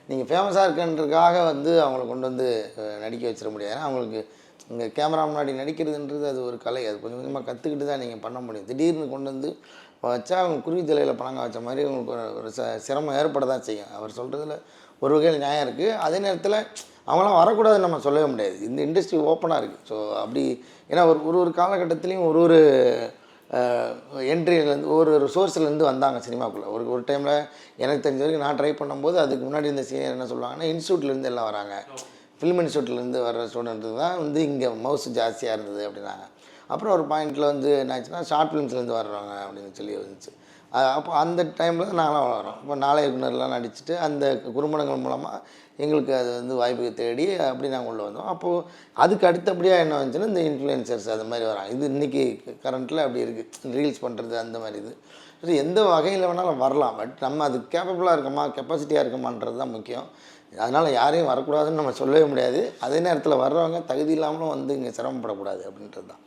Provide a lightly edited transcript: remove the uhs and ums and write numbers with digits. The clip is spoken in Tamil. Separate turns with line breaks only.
நீங்கள் ஃபேமஸாக இருக்கன்றதுக்காக வந்து அவங்கள கொண்டு வந்து நடிக்க வச்சிட முடியாது. அவங்களுக்கு இங்கே கேமரா முன்னாடி நடிக்கிறதுன்றது அது ஒரு கலை. அது கொஞ்சம் கொஞ்சமாக கற்றுக்கிட்டு தான் நீங்கள் பண்ண முடியும். திடீர்னு கொண்டு வந்து வச்சா அவங்க குருவி தலையில் பணங்க வச்ச மாதிரி உங்களுக்கு ஒரு சிரமம் ஏற்பட தான் செய்யும். அவர் சொல்கிறதுல ஒரு வகையில் நியாயம் இருக்குது. அதே நேரத்தில் அவங்களாம் வரக்கூடாதுன்னு நம்ம சொல்லவே முடியாது. இந்த இண்டஸ்ட்ரி ஓப்பனாக இருக்குது. ஸோ அப்படி ஏன்னா ஒரு காலகட்டத்துலேயும் ஒரு என்ட்ரிலேருந்து ஒரு சோர்ஸ்லேருந்து வந்தாங்க சினிமாக்குள்ளே. ஒரு டைமில் எனக்கு தெரிஞ்ச வரைக்கும் நான் ட்ரை பண்ணும்போது அதுக்கு முன்னாடி இந்த சீனியர் என்ன சொல்லுவாங்கன்னா, இன்ஸ்டியூட்லேருந்து எல்லாம் வராங்க. ஃபிலிம் இன்ஸ்டியூட்லேருந்து வர ஸ்டூடெண்ட்டு தான் வந்து இங்கே மவுஸ் ஜாஸ்தியாக இருந்தது அப்படின்னாங்க. அப்புறம் ஒரு பாயிண்ட்டில் வந்து என்ன ஆச்சுன்னா, ஷார்ட் ஃபிலிம்ஸ்லேருந்து வர்றாங்க அப்படின்னு சொல்லி வந்துச்சு. அப்போ அந்த டைமில் தான் நாங்களாம் வளரோம். இப்போ நாளை இயக்குனர்லாம் நடிச்சுட்டு அந்த குறும்படங்கள் மூலமாக எங்களுக்கு அது வந்து வாய்ப்பு தேடி அப்படி நாங்கள் உள்ளே வந்தோம். அப்போது அதுக்கு அடுத்தபடியாக என்ன வந்துச்சுன்னா, இந்த இன்ஃப்ளூயன்சர்ஸ் அது மாதிரி வராங்க. இது இன்றைக்கி கரண்ட்டில் அப்படி இருக்குது. ரீல்ஸ் பண்ணுறது அந்த மாதிரி இது. ஸோ எந்த வகையில் வேணாலும் வரலாம். பட் நம்ம அதுக்கு கேப்பபிளாக இருக்கோமா, கெப்பாசிட்டியாக இருக்கோமான்றது தான் முக்கியம். அதனால் யாரையும் வரக்கூடாதுன்னு நம்ம சொல்லவே முடியாது. அதே நேரத்தில் வர்றவங்க தகுதி இல்லாமலும் வந்து இங்கே சிரமப்படக்கூடாது அப்படின்றது தான்.